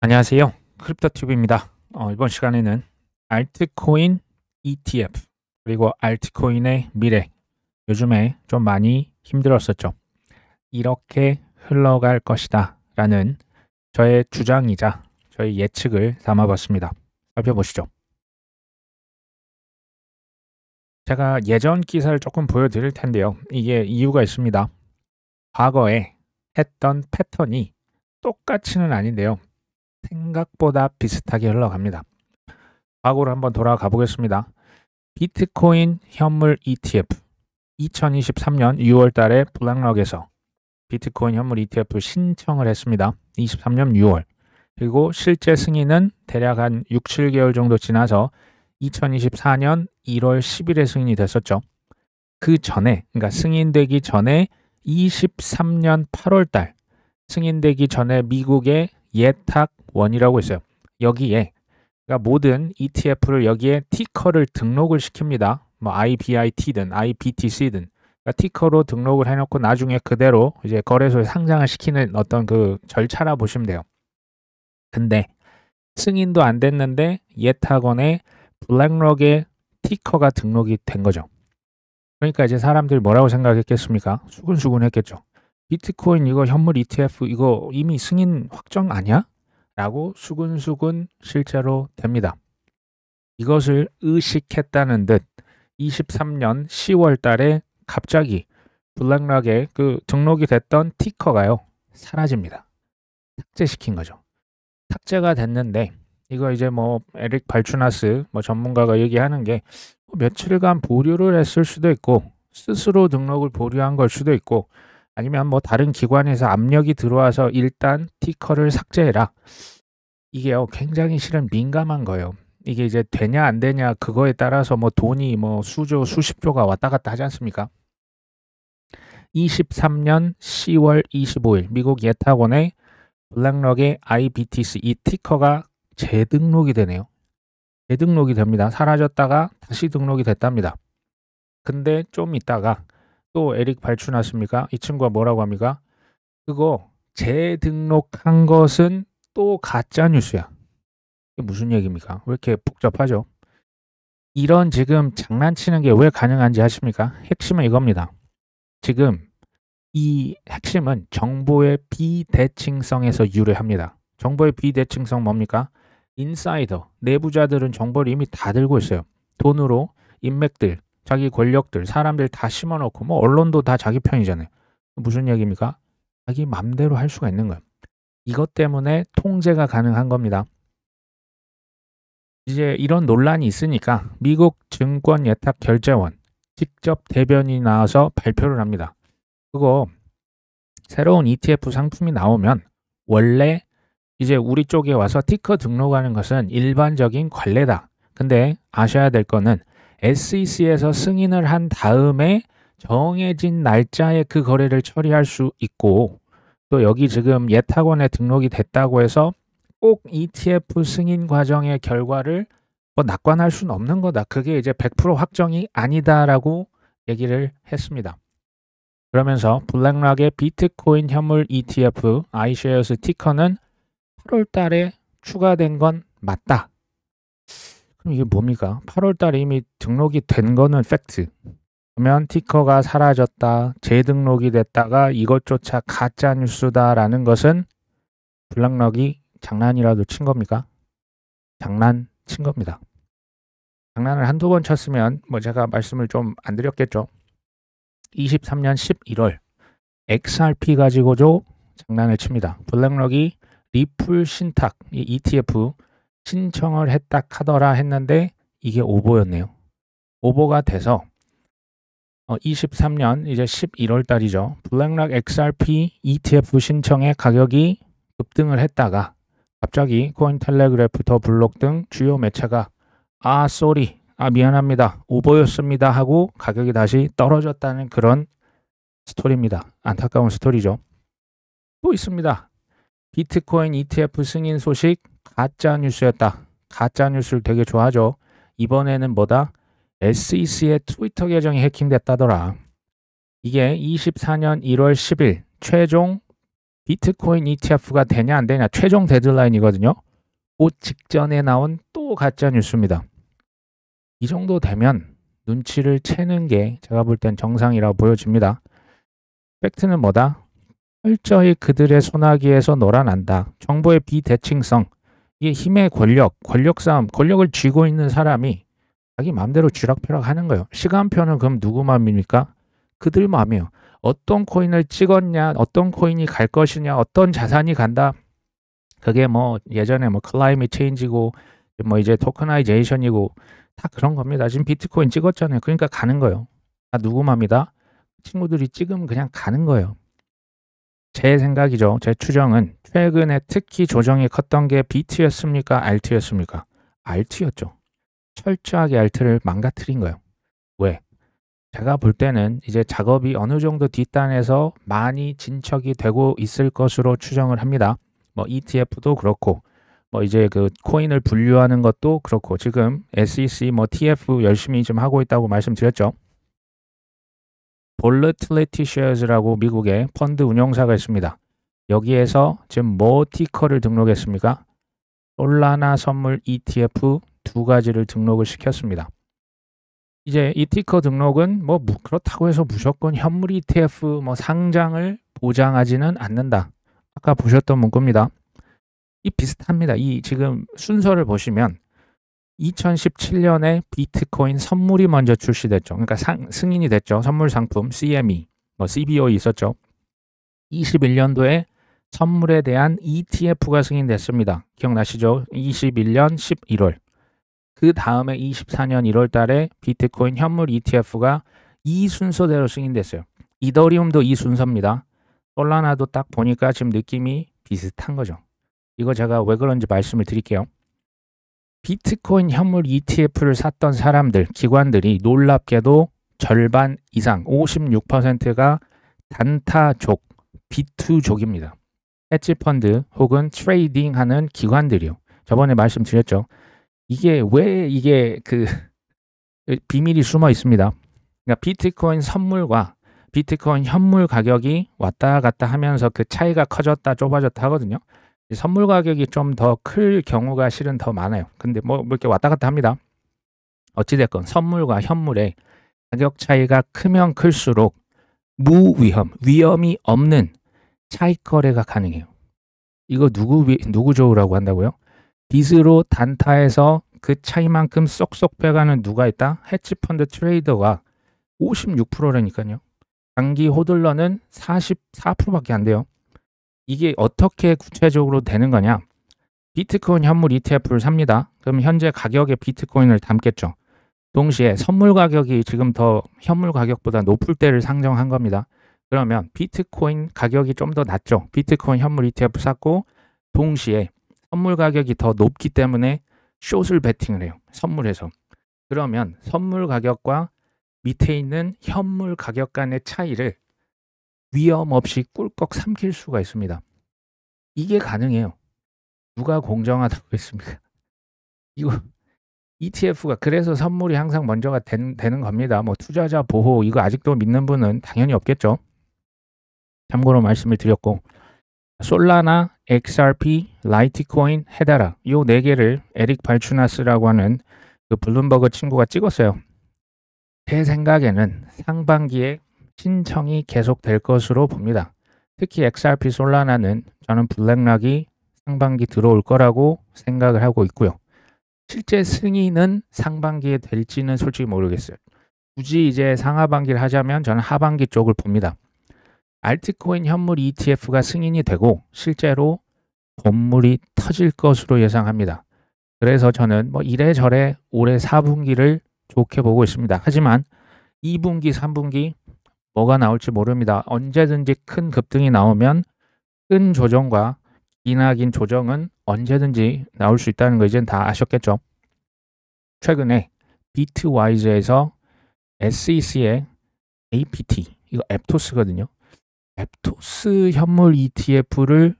안녕하세요. 크립토튜브입니다. 이번 시간에는 알트코인 ETF 그리고 알트코인의 미래, 요즘에 좀 많이 힘들었었죠. 이렇게 흘러갈 것이다 라는 저의 주장이자 저의 예측을 담아봤습니다. 살펴보시죠. 제가 예전 기사를 조금 보여드릴 텐데요. 이게 이유가 있습니다. 과거에 했던 패턴이 똑같이는 아닌데요. 생각보다 비슷하게 흘러갑니다. 과거로 한번 돌아가 보겠습니다. 비트코인 현물 ETF 2023년 6월 달에 블랙록에서 비트코인 현물 ETF 신청을 했습니다. 23년 6월. 그리고 실제 승인은 대략 한 6, 7개월 정도 지나서 2024년 1월 10일에 승인이 됐었죠. 그 전에, 그러니까 승인되기 전에 23년 8월 달 승인되기 전에 미국의 예탁원이라고 있어요. 여기에 그러니까 모든 ETF를 여기에 티커를 등록을 시킵니다. 뭐 IBIT든 IBTC든 그러니까 티커로 등록을 해놓고 나중에 그대로 이제 거래소에 상장을 시키는 어떤 그 절차라 보시면 돼요. 근데 승인도 안 됐는데 예탁원에 블랙록에 티커가 등록이 된 거죠. 그러니까 이제 사람들이 뭐라고 생각했겠습니까? 수근수근 했겠죠. 비트코인 이거 현물 ETF 이거 이미 승인 확정 아니야? 라고 수근수근 실제로 됩니다. 이것을 의식했다는 듯 23년 10월 달에 갑자기 블랙록에 그 등록이 됐던 티커가요 사라집니다. 삭제시킨 거죠. 삭제가 됐는데 이거 이제 뭐 에릭 발추나스 뭐 전문가가 얘기하는 게 며칠간 보류를 했을 수도 있고 스스로 등록을 보류한 걸 수도 있고 아니면 뭐 다른 기관에서 압력이 들어와서 일단 티커를 삭제해라. 이게요 굉장히 실은 민감한 거예요. 이게 이제 되냐 안 되냐 그거에 따라서 뭐 돈이 뭐 수조 수십조가 왔다 갔다 하지 않습니까? 23년 10월 25일 미국 예탁원에 블랙록의 IBTC 이 티커가 재등록이 되네요. 재등록이 됩니다. 사라졌다가 다시 등록이 됐답니다. 근데 좀 있다가 또 에릭 발추났습니까? 이 친구가 뭐라고 합니까? 그거 재등록한 것은 또 가짜 뉴스야. 이게 무슨 얘기입니까? 왜 이렇게 복잡하죠? 이런 지금 장난치는 게 왜 가능한지 아십니까? 핵심은 이겁니다. 지금 이 핵심은 정보의 비대칭성에서 유래합니다. 정보의 비대칭성 뭡니까? 인사이더, 내부자들은 정보를 이미 다 들고 있어요. 돈으로 인맥들, 자기 권력들, 사람들 다 심어놓고 뭐 언론도 다 자기 편이잖아요. 무슨 얘기입니까? 자기 맘대로 할 수가 있는 거예요. 이것 때문에 통제가 가능한 겁니다. 이제 이런 논란이 있으니까 미국 증권예탁결제원 직접 대변인이 나와서 발표를 합니다. 그거 새로운 ETF 상품이 나오면 원래 이제 우리 쪽에 와서 티커 등록하는 것은 일반적인 관례다. 근데 아셔야 될 거는 SEC에서 승인을 한 다음에 정해진 날짜에 그 거래를 처리할 수 있고 또 여기 지금 예탁원에 등록이 됐다고 해서 꼭 ETF 승인 과정의 결과를 뭐 낙관할 수는 없는 거다. 그게 이제 100% 확정이 아니다라고 얘기를 했습니다. 그러면서 블랙록의 비트코인 현물 ETF iShares 티커는 8월 달에 추가된 건 맞다. 그럼 이게 뭡니까? 8월 달에 이미 등록이 된 거는 팩트. 그러면 티커가 사라졌다, 재등록이 됐다가 이것조차 가짜 뉴스다라는 것은 블랙록이 장난이라도 친 겁니까? 장난친 겁니다. 장난을 한두 번 쳤으면 뭐 제가 말씀을 좀 안 드렸겠죠. 23년 11월 XRP 가지고도 장난을 칩니다. 블랙록이 리플 신탁 이 ETF 신청을 했다 하더라 했는데 이게 오보였네요. 오보가 돼서 23년 이제 11월 달이죠. 블랙록 XRP ETF 신청의 가격이 급등을 했다가 갑자기 코인텔레그래프 더 블록 등 주요 매체가 쏘리 미안합니다 오보였습니다 하고 가격이 다시 떨어졌다는 그런 스토리입니다. 안타까운 스토리죠. 또 있습니다. 비트코인 ETF 승인 소식 가짜 뉴스였다. 가짜 뉴스를 되게 좋아하죠. 이번에는 뭐다? SEC의 트위터 계정이 해킹됐다더라. 이게 24년 1월 10일 최종 비트코인 ETF가 되냐 안 되냐 최종 데드라인이거든요. 그 직전에 나온 또 가짜 뉴스입니다. 이 정도 되면 눈치를 채는 게 제가 볼 땐 정상이라고 보여집니다. 팩트는 뭐다? 철저히 그들의 손아귀에서 놀아난다. 정보의 비대칭성, 이게 힘의 권력 싸움, 권력을 쥐고 있는 사람이 자기 마음대로 쥐락펴락 하는 거예요. 시간표는 그럼 누구 마음입니까? 그들 마음이에요. 어떤 코인을 찍었냐, 어떤 코인이 갈 것이냐, 어떤 자산이 간다. 그게 뭐 예전에 뭐 클라이밋 체인지고 뭐 이제 토커나이제이션이고 다 그런 겁니다. 지금 비트코인 찍었잖아요. 그러니까 가는 거예요. 다 누구 맘이다? 친구들이 찍으면 그냥 가는 거예요. 제 생각이죠. 제 추정은 최근에 특히 조정이 컸던 게 비트였습니까? 알트였습니까? 알트였죠. 철저하게 알트를 망가뜨린 거예요. 왜? 제가 볼 때는 이제 작업이 어느 정도 뒷단에서 많이 진척이 되고 있을 것으로 추정을 합니다. 뭐 ETF도 그렇고 뭐 이제 그 코인을 분류하는 것도 그렇고 지금 SEC 뭐 TF 열심히 좀 하고 있다고 말씀드렸죠. Volatility Shares라고 미국의 펀드 운용사가 있습니다. 여기에서 지금 뭐 티커를 등록했습니까? 솔라나 선물 ETF 두 가지를 등록을 시켰습니다. 이제 이 티커 등록은 뭐 그렇다고 해서 무조건 현물 ETF 뭐 상장을 보장하지는 않는다. 아까 보셨던 문구입니다. 이 비슷합니다. 이 지금 순서를 보시면 2017년에 비트코인 선물이 먼저 출시됐죠. 그러니까 승인이 됐죠. 선물 상품 CME, 뭐 CBOE 있었죠. 21년도에 선물에 대한 ETF가 승인됐습니다. 기억나시죠? 21년 11월. 그 다음에 24년 1월 달에 비트코인 현물 ETF가 이 순서대로 승인됐어요. 이더리움도 이 순서입니다. 솔라나도 딱 보니까 지금 느낌이 비슷한 거죠. 이거 제가 왜 그런지 말씀을 드릴게요. 비트코인 현물 ETF를 샀던 사람들, 기관들이 놀랍게도 절반 이상, 56%가 단타족, 비투족입니다. 헤지펀드 혹은 트레이딩하는 기관들이요. 저번에 말씀드렸죠. 이게 왜 이게 그 비밀이 숨어 있습니다. 그러니까 비트코인 선물과 비트코인 현물 가격이 왔다 갔다 하면서 그 차이가 커졌다 좁아졌다 하거든요. 선물 가격이 좀 더 클 경우가 실은 더 많아요. 근데 뭐 이렇게 왔다 갔다 합니다. 어찌됐건 선물과 현물의 가격 차이가 크면 클수록 위험이 없는 차익 거래가 가능해요. 이거 누구 좋으라고 한다고요? 빚으로 단타에서 그 차이만큼 쏙쏙 빼가는 누가 있다? 헤지펀드 트레이더가 56%라니까요. 장기 호들러는 44%밖에 안 돼요. 이게 어떻게 구체적으로 되는 거냐? 비트코인 현물 ETF를 삽니다. 그럼 현재 가격에 비트코인을 담겠죠. 동시에 선물 가격이 지금 더 현물 가격보다 높을 때를 상정한 겁니다. 그러면 비트코인 가격이 좀 더 낮죠. 비트코인 현물 ETF 샀고 동시에 선물 가격이 더 높기 때문에 숏을 베팅을 해요. 선물에서. 그러면 선물 가격과 밑에 있는 현물 가격 간의 차이를 위험 없이 꿀꺽 삼킬 수가 있습니다. 이게 가능해요. 누가 공정하다고 했습니까? 이거 ETF가 그래서 선물이 항상 먼저가 되는 겁니다. 뭐 투자자 보호 이거 아직도 믿는 분은 당연히 없겠죠. 참고로 말씀을 드렸고 솔라나, XRP, 라이트코인, 헤다라 이 네 개를 에릭 발추나스라고 하는 그 블룸버그 친구가 찍었어요. 제 생각에는 상반기에 신청이 계속될 것으로 봅니다. 특히 XRP 솔라나는 저는 블랙락이 상반기 들어올 거라고 생각을 하고 있고요. 실제 승인은 상반기에 될지는 솔직히 모르겠어요. 굳이 이제 상하반기를 하자면 저는 하반기 쪽을 봅니다. 알트코인 현물 ETF가 승인이 되고 실제로 본물이 터질 것으로 예상합니다. 그래서 저는 뭐 이래저래 올해 4분기를 좋게 보고 있습니다. 하지만 2분기, 3분기 뭐가 나올지 모릅니다. 언제든지 큰 급등이 나오면 큰 조정과 기나긴 조정은 언제든지 나올 수 있다는 거 이젠 다 아셨겠죠? 최근에 비트와이즈에서 SEC의 APT, 이거 앱토스거든요. 앱토스 현물 ETF를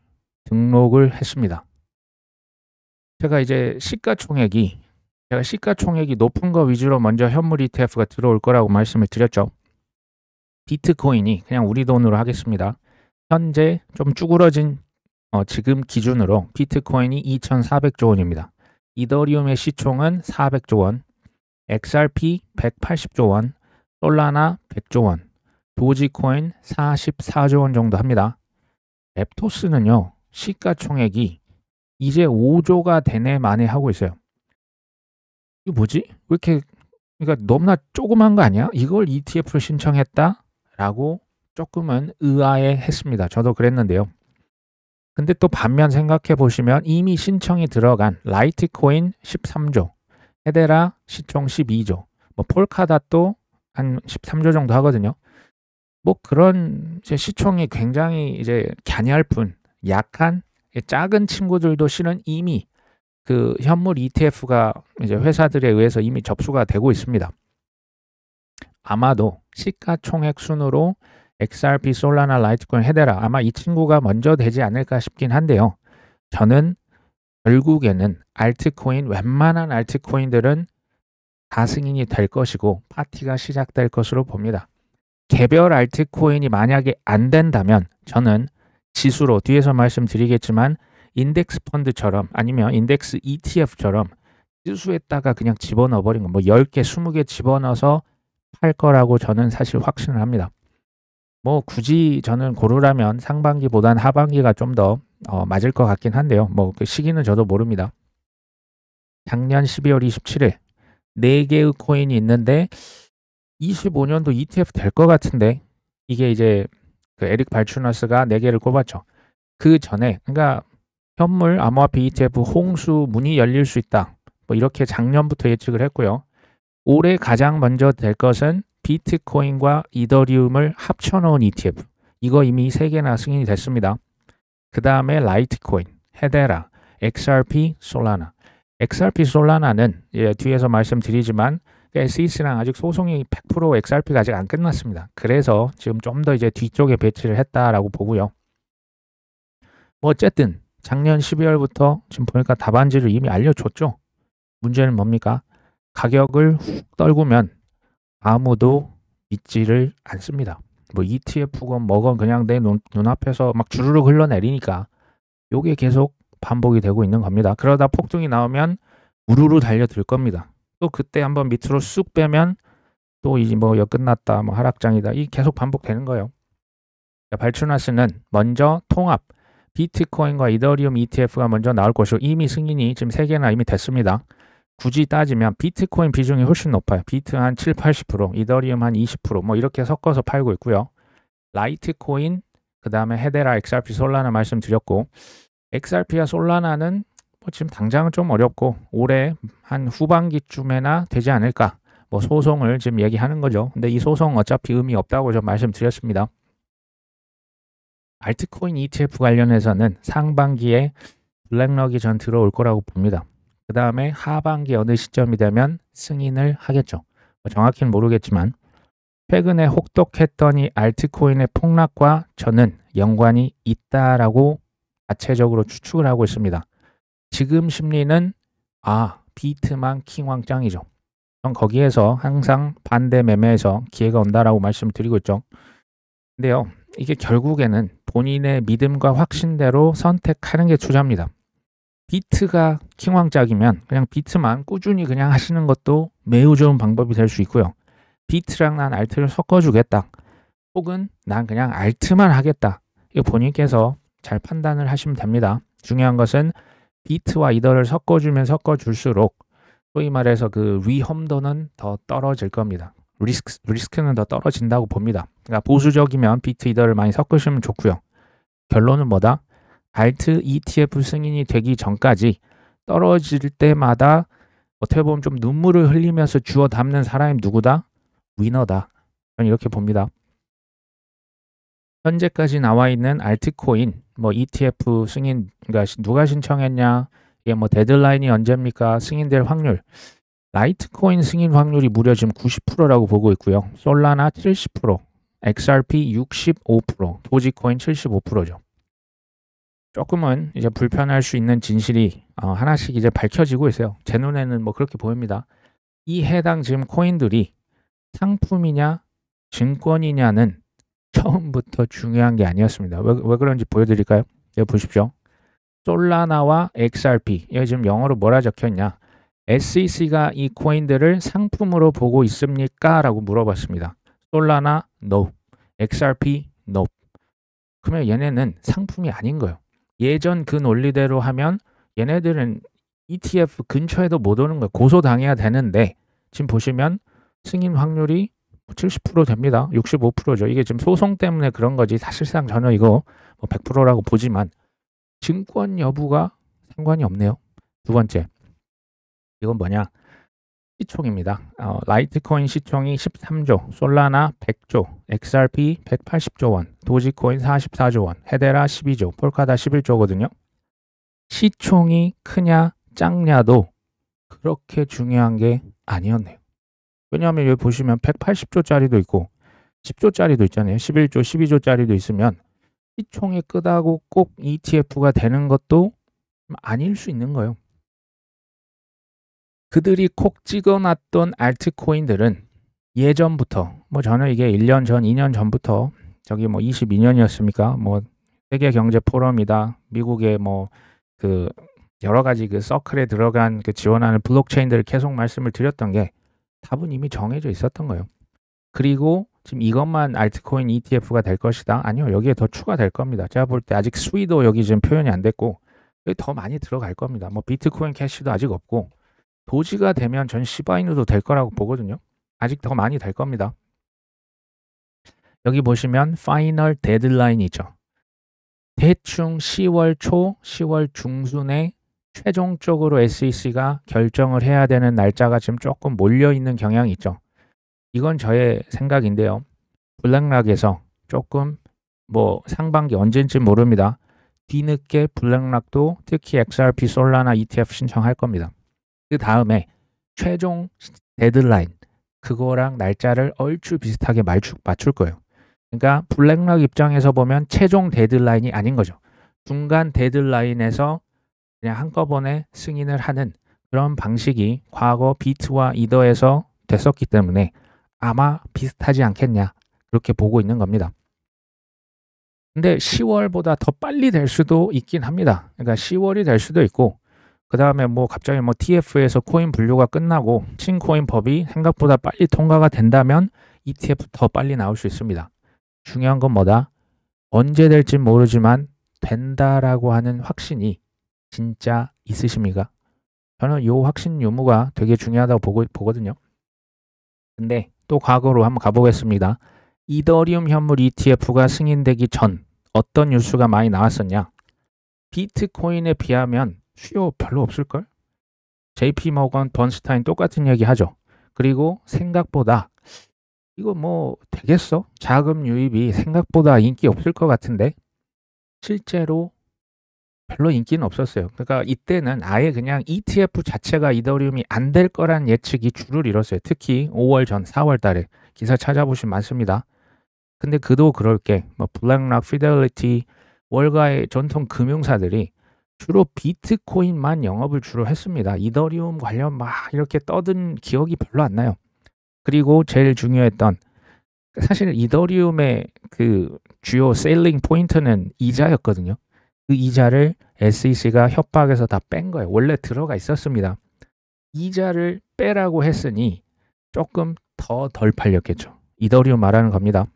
등록을 했습니다. 제가 시가총액이 높은 거 위주로 먼저 현물 ETF가 들어올 거라고 말씀을 드렸죠. 비트코인이 그냥 우리 돈으로 하겠습니다. 현재 좀 쭈그러진 지금 기준으로 비트코인이 2,400조 원입니다. 이더리움의 시총은 400조 원, XRP 180조 원, 솔라나 100조 원, 도지코인 44조 원 정도 합니다. 랩토스는요, 시가총액이 이제 5조가 되네 마네 하고 있어요. 이거 뭐지? 왜 이렇게, 그러니까 너무나 조그만 거 아니야? 이걸 ETF를 신청했다? 라고 조금은 의아해 했습니다. 저도 그랬는데요. 근데 또 반면 생각해 보시면 이미 신청이 들어간 라이트코인 13조, 헤데라 시총 12조, 뭐 폴카닷도 한 13조 정도 하거든요. 뭐 그런 이제 시총이 굉장히 이제 갸냘픈 약한 작은 친구들도 실은 이미 그 현물 ETF가 이제 회사들에 의해서 이미 접수가 되고 있습니다. 아마도 시가총액 순으로 XRP, 솔라나, 라이트코인, 헤데라 아마 이 친구가 먼저 되지 않을까 싶긴 한데요. 저는 결국에는 알트코인, 웬만한 알트코인들은 다 승인이 될 것이고 파티가 시작될 것으로 봅니다. 개별 알트코인이 만약에 안 된다면 저는 지수로 뒤에서 말씀드리겠지만 인덱스 펀드처럼 아니면 인덱스 ETF처럼 지수에다가 그냥 집어넣어 버린 거 뭐 10개, 20개 집어넣어서 팔 거라고 저는 사실 확신을 합니다. 뭐 굳이 저는 고르라면 상반기보단 하반기가 좀 더 맞을 것 같긴 한데요. 뭐 그 시기는 저도 모릅니다. 작년 12월 27일 4개의 코인이 있는데 25년도 ETF 될 것 같은데 이게 이제 그 에릭 발추너스가 4개를 꼽았죠. 그 전에 그러니까 현물 암호화폐 ETF 홍수 문이 열릴 수 있다. 뭐 이렇게 작년부터 예측을 했고요. 올해 가장 먼저 될 것은 비트코인과 이더리움을 합쳐놓은 ETF. 이거 이미 3개나 승인이 됐습니다. 그 다음에 라이트코인, 헤데라, XRP, 솔라나. XRP, 솔라나는 뒤에서 말씀드리지만 SEC랑 아직 소송이 100% XRP가 아직 안 끝났습니다. 그래서 지금 좀 더 이제 뒤쪽에 배치를 했다라고 보고요. 뭐 어쨌든 작년 12월부터 지금 보니까 답안지를 이미 알려줬죠. 문제는 뭡니까? 가격을 훅 떨구면 아무도 믿지를 않습니다. 뭐 ETF건 뭐건 그냥 내 눈앞에서 막 주르륵 흘러내리니까 요게 계속 반복이 되고 있는 겁니다. 그러다 폭등이 나오면 우르르 달려들 겁니다. 또 그때 한번 밑으로 쑥 빼면 또 이제 뭐 끝났다, 뭐 하락장이다. 이 계속 반복되는 거예요. 발추나스는 먼저 통합 비트코인과 이더리움 ETF가 먼저 나올 것이고 이미 승인이 지금 3개나 이미 됐습니다. 굳이 따지면 비트코인 비중이 훨씬 높아요. 비트 한 7, 80%, 이더리움 한 20%뭐 이렇게 섞어서 팔고 있고요. 라이트코인, 그 다음에 헤데라, XRP, 솔라나 말씀드렸고 XRP와 솔라나는 뭐 지금 당장은 좀 어렵고 올해 한 후반기쯤에나 되지 않을까. 뭐 소송을 지금 얘기하는 거죠. 근데 이 소송 어차피 의미 없다고 좀 말씀드렸습니다. 알트코인 ETF 관련해서는 상반기에 블랙럭이 전 들어올 거라고 봅니다. 그 다음에 하반기 어느 시점이 되면 승인을 하겠죠. 뭐 정확히는 모르겠지만 최근에 혹독했더니 알트코인의 폭락과 저는 연관이 있다라고 자체적으로 추측을 하고 있습니다. 지금 심리는 비트만 킹왕짱이죠. 전 거기에서 항상 반대 매매에서 기회가 온다라고 말씀을 드리고 있죠. 근데요, 이게 결국에는 본인의 믿음과 확신대로 선택하는 게 투자입니다. 비트가 킹왕짱이면 그냥 비트만 꾸준히 그냥 하시는 것도 매우 좋은 방법이 될 수 있고요. 비트랑 난 알트를 섞어주겠다. 혹은 난 그냥 알트만 하겠다. 이거 본인께서 잘 판단을 하시면 됩니다. 중요한 것은 비트와 이더를 섞어주면 섞어줄수록 소위 말해서 그 위험도는 더 떨어질 겁니다. 리스크는 더 떨어진다고 봅니다. 그러니까 보수적이면 비트, 이더를 많이 섞으시면 좋고요. 결론은 뭐다? 알트 ETF 승인이 되기 전까지 떨어질 때마다 어떻게 보면 좀 눈물을 흘리면서 주워 담는 사람이 누구다? 위너다. 저는 이렇게 봅니다. 현재까지 나와 있는 알트코인 뭐 ETF 승인, 그러니까 누가 신청했냐, 이게 뭐 데드라인이 언제입니까? 승인될 확률. 라이트코인 승인 확률이 무려 지금 90%라고 보고 있고요. 솔라나 70%, XRP 65%, 도지코인 75%죠. 조금은 이제 불편할 수 있는 진실이 하나씩 이제 밝혀지고 있어요. 제 눈에는 뭐 그렇게 보입니다. 이 해당 지금 코인들이 상품이냐 증권이냐는 처음부터 중요한 게 아니었습니다. 왜 그런지 보여드릴까요? 여기 보십시오. 솔라나와 XRP, 여기 지금 영어로 뭐라 적혀있냐? SEC가 이 코인들을 상품으로 보고 있습니까? 라고 물어봤습니다. 솔라나, no. XRP, no. 그러면 얘네는 상품이 아닌 거예요. 예전 그 논리대로 하면 얘네들은 ETF 근처에도 못 오는 거예요. 고소당해야 되는데 지금 보시면 승인 확률이 70% 됩니다. 65%죠. 이게 지금 소송 때문에 그런 거지 사실상 저는 이거 뭐 100%라고 보지만 증권 여부가 상관이 없네요. 두 번째, 이건 뭐냐? 시총입니다. 라이트코인 시총이 13조, 솔라나 100조, XRP 180조 원, 도지코인 44조 원, 헤데라 12조, 폴카다 11조거든요. 시총이 크냐 작냐도 그렇게 중요한 게 아니었네요. 왜냐하면 여기 보시면 180조짜리도 있고 10조짜리도 있잖아요. 11조, 12조짜리도 있으면 시총이 크다고 꼭 ETF가 되는 것도 아닐 수 있는 거예요. 그들이 콕 찍어놨던 알트코인들은 예전부터 뭐 저는 이게 1년 전, 2년 전부터 저기 뭐 22년이었습니까? 뭐 세계 경제 포럼이다. 미국의 뭐 그 여러 가지 그 서클에 들어간 그 지원하는 블록체인들을 계속 말씀을 드렸던 게 답은 이미 정해져 있었던 거예요. 그리고 지금 이것만 알트코인 ETF가 될 것이다. 아니요. 여기에 더 추가될 겁니다. 제가 볼 때 아직 스위도 여기 지금 표현이 안 됐고 여기 더 많이 들어갈 겁니다. 뭐 비트코인 캐시도 아직 없고 도지가 되면 전 시바이누도 될 거라고 보거든요. 아직 더 많이 될 겁니다. 여기 보시면 파이널 데드라인이죠. 대충 10월 초, 10월 중순에 최종적으로 SEC가 결정을 해야 되는 날짜가 지금 조금 몰려있는 경향이 있죠. 이건 저의 생각인데요. 블랙락에서 조금 뭐 상반기 언제인지 모릅니다. 뒤늦게 블랙락도 특히 XRP 솔라나 ETF 신청할 겁니다. 그 다음에 최종 데드라인 그거랑 날짜를 얼추 비슷하게 맞출 거예요. 그러니까 블랙락 입장에서 보면 최종 데드라인이 아닌 거죠. 중간 데드라인에서 그냥 한꺼번에 승인을 하는 그런 방식이 과거 비트와 이더에서 됐었기 때문에 아마 비슷하지 않겠냐 그렇게 보고 있는 겁니다. 근데 10월보다 더 빨리 될 수도 있긴 합니다. 그러니까 10월이 될 수도 있고 그 다음에 뭐 갑자기 뭐 TF에서 코인 분류가 끝나고 신코인 법이 생각보다 빨리 통과가 된다면 ETF 더 빨리 나올 수 있습니다. 중요한 건 뭐다? 언제 될진 모르지만 된다라고 하는 확신이 진짜 있으십니까? 저는 이 확신 유무가 되게 중요하다고 보거든요. 근데 또 과거로 한번 가보겠습니다. 이더리움 현물 ETF가 승인되기 전 어떤 뉴스가 많이 나왔었냐? 비트코인에 비하면 수요 별로 없을걸? JP 모건, 번스타인 똑같은 얘기 하죠. 그리고 생각보다 이거 뭐 되겠어? 자금 유입이 생각보다 인기 없을 것 같은데 실제로 별로 인기는 없었어요. 그러니까 이때는 아예 그냥 ETF 자체가 이더리움이 안 될 거란 예측이 줄을 이뤘어요. 특히 5월 전, 4월 달에 기사 찾아보시면 많습니다. 근데 그도 그럴 게 뭐 블랙락, 피델리티, 월가의 전통 금융사들이 주로 비트코인만 영업을 주로 했습니다. 이더리움 관련 막 이렇게 떠든 기억이 별로 안 나요. 그리고 제일 중요했던 사실 이더리움의 그 주요 셀링 포인트는 이자였거든요. 그 이자를 SEC가 협박해서 다 뺀 거예요. 원래 들어가 있었습니다. 이자를 빼라고 했으니 조금 더 덜 팔렸겠죠. 이더리움 말하는 겁니다.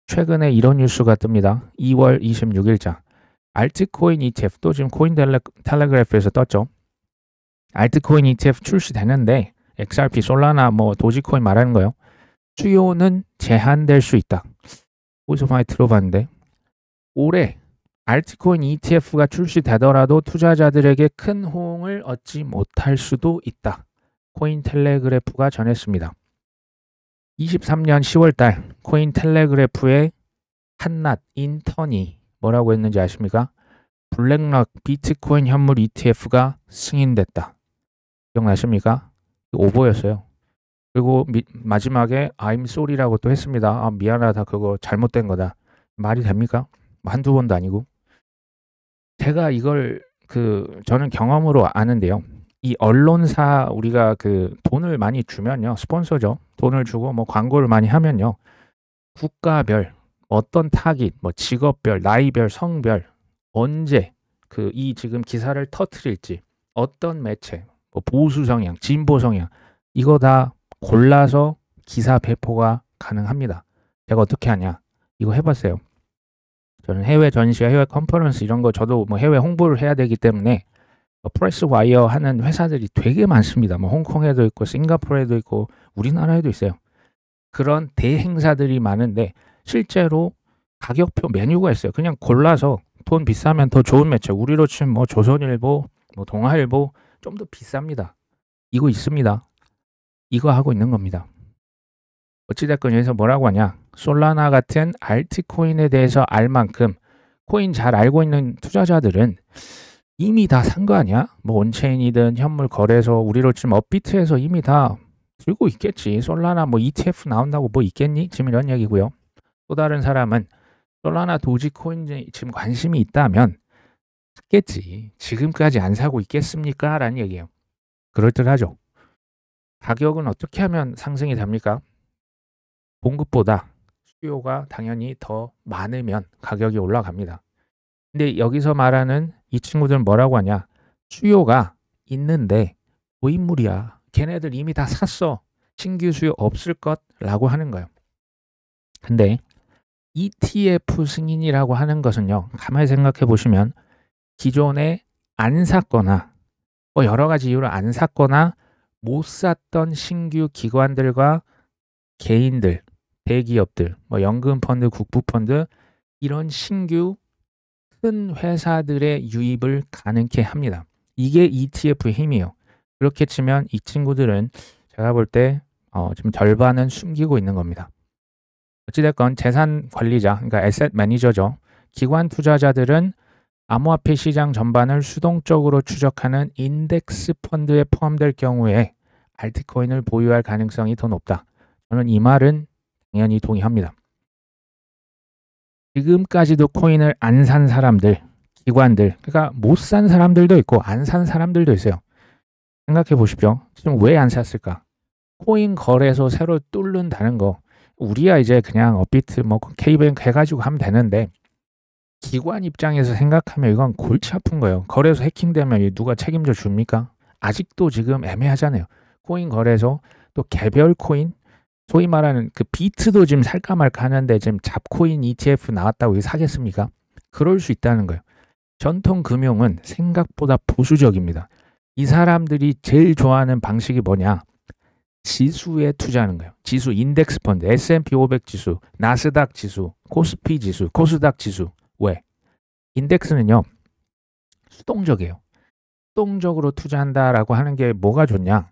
최근에 이런 뉴스가 뜹니다. 2월 26일자 알트코인 ETF도 지금 코인텔레그래프에서 떴죠. 알트코인 ETF 출시되는데 XRP, 솔라나, 뭐 도지코인 말하는 거예요. 수요는 제한될 수 있다. 어디서 많이 들어봤는데 올해 알트코인 ETF가 출시되더라도 투자자들에게 큰 호응을 얻지 못할 수도 있다. 코인텔레그래프가 전했습니다. 23년 10월달 코인텔레그래프의 한낱 인턴이 뭐라고 했는지 아십니까? 블랙락 비트코인 현물 ETF가 승인됐다. 기억나십니까? 오보였어요. 그리고 마지막에 I'm sorry라고 또 했습니다. 미안하다. 그거 잘못된 거다. 말이 됩니까? 한두 번도 아니고. 제가 이걸 저는 경험으로 아는데요. 이 언론사 우리가 돈을 많이 주면요. 스폰서죠. 돈을 주고 뭐 광고를 많이 하면요. 국가별 어떤 타깃, 뭐 직업별, 나이별, 성별, 언제 이 지금 기사를 터트릴지, 어떤 매체, 뭐 보수 성향, 진보 성향, 이거 다 골라서 기사 배포가 가능합니다. 제가 어떻게 하냐? 이거 해봤어요. 저는 해외 전시회, 해외 컨퍼런스 이런 거 저도 뭐 해외 홍보를 해야 되기 때문에 프레스 와이어 하는 회사들이 되게 많습니다. 뭐 홍콩에도 있고 싱가포르에도 있고 우리나라에도 있어요. 그런 대행사들이 많은데 실제로 가격표 메뉴가 있어요. 그냥 골라서 돈 비싸면 더 좋은 매체, 우리로 치면 뭐 조선일보, 뭐 동아일보 좀 더 비쌉니다. 이거 있습니다. 이거 하고 있는 겁니다. 어찌됐건 여기서 뭐라고 하냐, 솔라나 같은 알트코인에 대해서 알 만큼 코인 잘 알고 있는 투자자들은 이미 다 산 거 아니야? 뭐 온체인이든 현물 거래소, 우리로 치면 업비트에서 이미 다 들고 있겠지. 솔라나 뭐 ETF 나온다고 뭐 있겠니? 지금 이런 얘기고요. 또 다른 사람은 솔라나 도지코인 지금 관심이 있다면 샀겠지. 지금까지 안 사고 있겠습니까? 라는 얘기예요. 그럴듯하죠. 가격은 어떻게 하면 상승이 됩니까? 공급보다 수요가 당연히 더 많으면 가격이 올라갑니다. 근데 여기서 말하는 이 친구들은 뭐라고 하냐? 수요가 있는데 고인물이야. 걔네들 이미 다 샀어. 신규 수요 없을 것라고 하는 거예요. 근데 ETF 승인이라고 하는 것은요, 가만히 생각해 보시면 기존에 안 샀거나 뭐 여러 가지 이유로 안 샀거나 못 샀던 신규 기관들과 개인들, 대기업들, 뭐 연금펀드, 국부펀드 이런 신규 큰 회사들의 유입을 가능케 합니다. 이게 ETF의 힘이에요. 그렇게 치면 이 친구들은 제가 볼 때 지금 절반은 숨기고 있는 겁니다. 어찌됐건 재산 관리자, 그러니까 에셋 매니저죠. 기관 투자자들은 암호화폐 시장 전반을 수동적으로 추적하는 인덱스 펀드에 포함될 경우에 알트코인을 보유할 가능성이 더 높다. 저는 이 말은 당연히 동의합니다. 지금까지도 코인을 안 산 사람들, 기관들, 그러니까 못 산 사람들도 있고 안 산 사람들도 있어요. 생각해 보십시오. 지금 왜 안 샀을까? 코인 거래소 새로 뚫는다는 거, 우리야 이제 그냥 업비트 뭐 K뱅크 해가지고 하면 되는데 기관 입장에서 생각하면 이건 골치 아픈 거예요. 거래소 해킹되면 누가 책임져 줍니까? 아직도 지금 애매하잖아요. 코인 거래소, 또 개별 코인, 소위 말하는 그 비트도 지금 살까 말까 하는데 지금 잡코인 ETF 나왔다고 사겠습니까? 그럴 수 있다는 거예요. 전통 금융은 생각보다 보수적입니다. 이 사람들이 제일 좋아하는 방식이 뭐냐? 지수에 투자하는 거예요. 지수, 인덱스 펀드, S&P 500 지수, 나스닥 지수, 코스피 지수, 코스닥 지수. 왜? 인덱스는요, 수동적이에요. 수동적으로 투자한다라고 하는 게 뭐가 좋냐?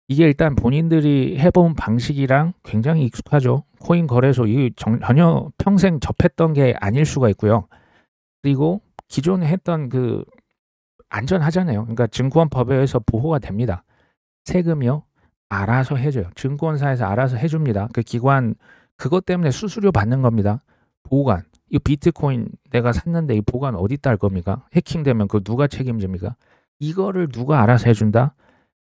이게 일단 본인들이 해본 방식이랑 굉장히 익숙하죠. 코인 거래소, 이게 전혀 평생 접했던 게 아닐 수가 있고요. 그리고 기존에 했던 그 안전하잖아요. 그러니까 증권법에 의해서 보호가 됩니다. 세금이요, 알아서 해줘요. 증권사에서 알아서 해줍니다. 그 기관, 그것 때문에 수수료 받는 겁니다. 보관, 이 비트코인 내가 샀는데 이 보관 어디다 할 겁니까? 해킹되면 그거 누가 책임집니까? 이거를 누가 알아서 해준다?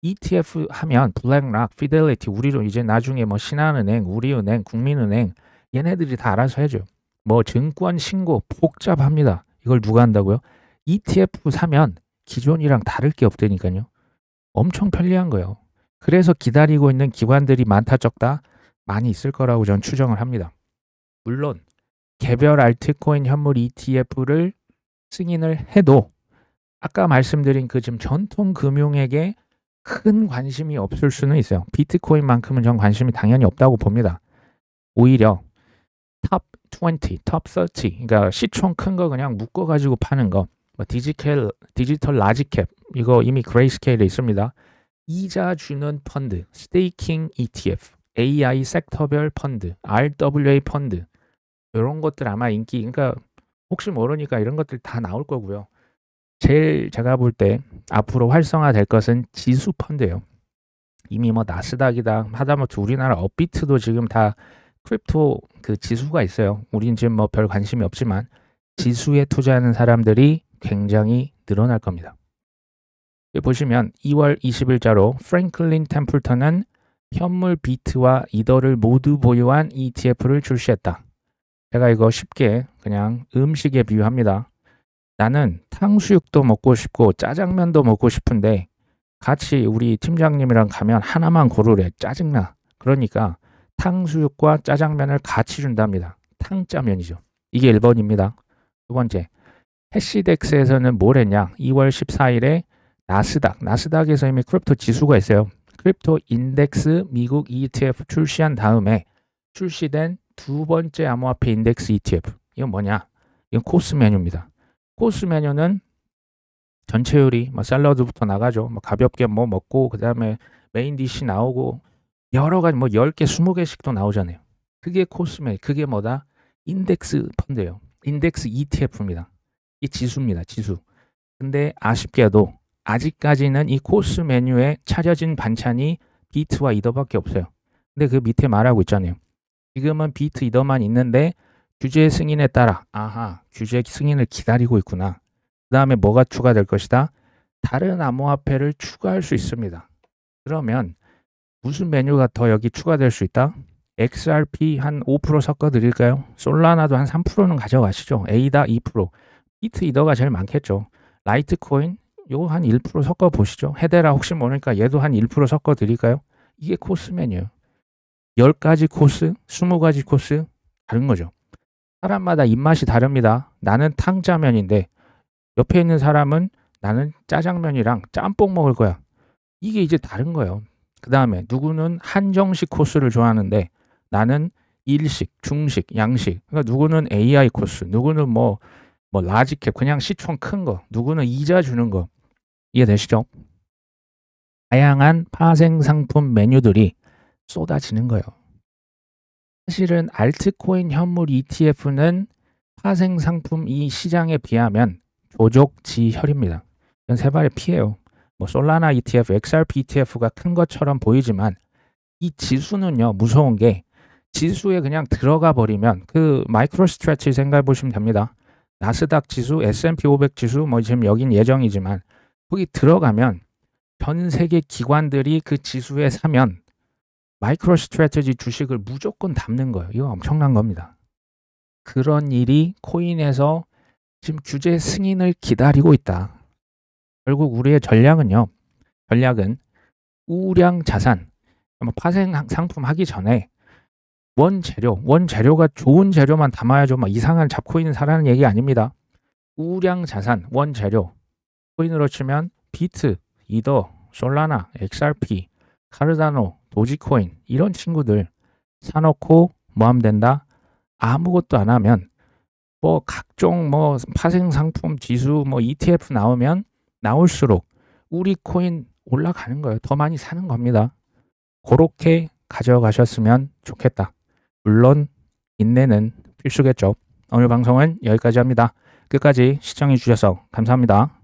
ETF 하면 블랙락, 피델리티, 우리로 이제 나중에 뭐 신한은행, 우리은행, 국민은행 얘네들이 다 알아서 해줘요. 뭐 증권 신고 복잡합니다. 이걸 누가 한다고요? ETF 사면 기존이랑 다를 게 없다니까요. 엄청 편리한 거예요. 그래서 기다리고 있는 기관들이 많다 적다 많이 있을 거라고 저는 추정을 합니다. 물론 개별 알트코인 현물 ETF를 승인을 해도 아까 말씀드린 그 지금 전통 금융에게 큰 관심이 없을 수는 있어요. 비트코인만큼은 전 관심이 당연히 없다고 봅니다. 오히려 탑 20, 탑 30, 그러니까 시총 큰 거 그냥 묶어가지고 파는 거, 뭐 디지털 라지캡, 이거 이미 그레이스케일에 있습니다. 이자 주는 펀드, 스테이킹 ETF, AI 섹터별 펀드, RWA 펀드, 이런 것들 아마 인기, 그러니까 혹시 모르니까 이런 것들 다 나올 거고요. 제일 제가 볼 때 앞으로 활성화될 것은 지수 펀드예요. 이미 뭐 나스닥이다 하다못해 우리나라 업비트도 지금 다 크립토 그 지수가 있어요. 우린 지금 뭐 별 관심이 없지만 지수에 투자하는 사람들이 굉장히 늘어날 겁니다. 여기 보시면 2월 20일자로 프랭클린 템플턴은 현물 비트와 이더를 모두 보유한 ETF를 출시했다. 제가 이거 쉽게 그냥 음식에 비유합니다. 나는 탕수육도 먹고 싶고 짜장면도 먹고 싶은데 같이 우리 팀장님이랑 가면 하나만 고르래. 짜증나. 그러니까 탕수육과 짜장면을 같이 준답니다. 탕짜면이죠. 이게 1번입니다. 두 번째, 해시덱스에서는 뭘 했냐? 2월 14일에 나스닥에서 이미 크립토 지수가 있어요. 크립토 인덱스 미국 ETF 출시한 다음에 출시된 두 번째 암호화폐 인덱스 ETF. 이건 뭐냐? 이건 코스 메뉴입니다. 코스 메뉴는 전체 요리, 뭐 샐러드부터 나가죠. 뭐 가볍게 뭐 먹고 그다음에 메인 디시 나오고 여러 가지 뭐 10개, 20개씩도 나오잖아요. 그게 코스 메뉴. 그게 뭐다? 인덱스 펀드예요. 인덱스 ETF입니다. 이 지수입니다. 지수. 근데 아쉽게도 아직까지는 이 코스 메뉴에 차려진 반찬이 비트와 이더밖에 없어요. 근데 그 밑에 말하고 있잖아요. 지금은 비트 이더만 있는데 규제 승인에 따라 규제 승인을 기다리고 있구나. 그 다음에 뭐가 추가될 것이다? 다른 암호화폐를 추가할 수 있습니다. 그러면 무슨 메뉴가 더 여기 추가될 수 있다? XRP 한 5% 섞어드릴까요? 솔라나도 한 3%는 가져가시죠. 에이다 2%. 비트 이더가 제일 많겠죠. 라이트코인 요거 한 1% 섞어보시죠. 헤데라 혹시 모르니까 얘도 한 1% 섞어드릴까요? 이게 코스 메뉴예요. 10가지 코스, 20가지 코스 다른 거죠. 사람마다 입맛이 다릅니다. 나는 탕짜면인데 옆에 있는 사람은 나는 짜장면이랑 짬뽕 먹을 거야. 이게 이제 다른 거예요. 그 다음에 누구는 한정식 코스를 좋아하는데 나는 일식, 중식, 양식. 그러니까 누구는 AI 코스, 누구는 뭐 라지캡 그냥 시총 큰 거, 누구는 이자 주는 거. 이해되시죠? 다양한 파생 상품 메뉴들이 쏟아지는 거예요. 사실은 알트코인 현물 ETF는 파생 상품 이 시장에 비하면 조족지혈입니다. 이건 세 발의 피해요. 뭐 솔라나 ETF, XRP ETF가 큰 것처럼 보이지만 이 지수는요 무서운 게 지수에 그냥 들어가 버리면 그 마이크로 스트레치 생각해 보시면 됩니다. 나스닥 지수, S&P 500 지수 뭐 지금 여긴 예정이지만 거기 들어가면 전 세계 기관들이 그 지수에 사면 마이크로 스트래티지 주식을 무조건 담는 거예요. 이거 엄청난 겁니다. 그런 일이 코인에서 지금 규제 승인을 기다리고 있다. 결국 우리의 전략은 우량 자산, 파생 상품 하기 전에 원재료가 좋은 재료만 담아야죠. 막 이상한 잡코인 사라는 얘기 아닙니다. 우량 자산, 원재료. 코인으로 치면 비트, 이더, 솔라나, XRP, 카르다노, 도지코인 이런 친구들 사놓고 뭐 하면 된다? 아무것도 안 하면 뭐 각종 뭐 파생 상품 지수 뭐 ETF 나오면 나올수록 우리 코인 올라가는 거예요. 더 많이 사는 겁니다. 그렇게 가져가셨으면 좋겠다. 물론 인내는 필수겠죠. 오늘 방송은 여기까지 합니다. 끝까지 시청해 주셔서 감사합니다.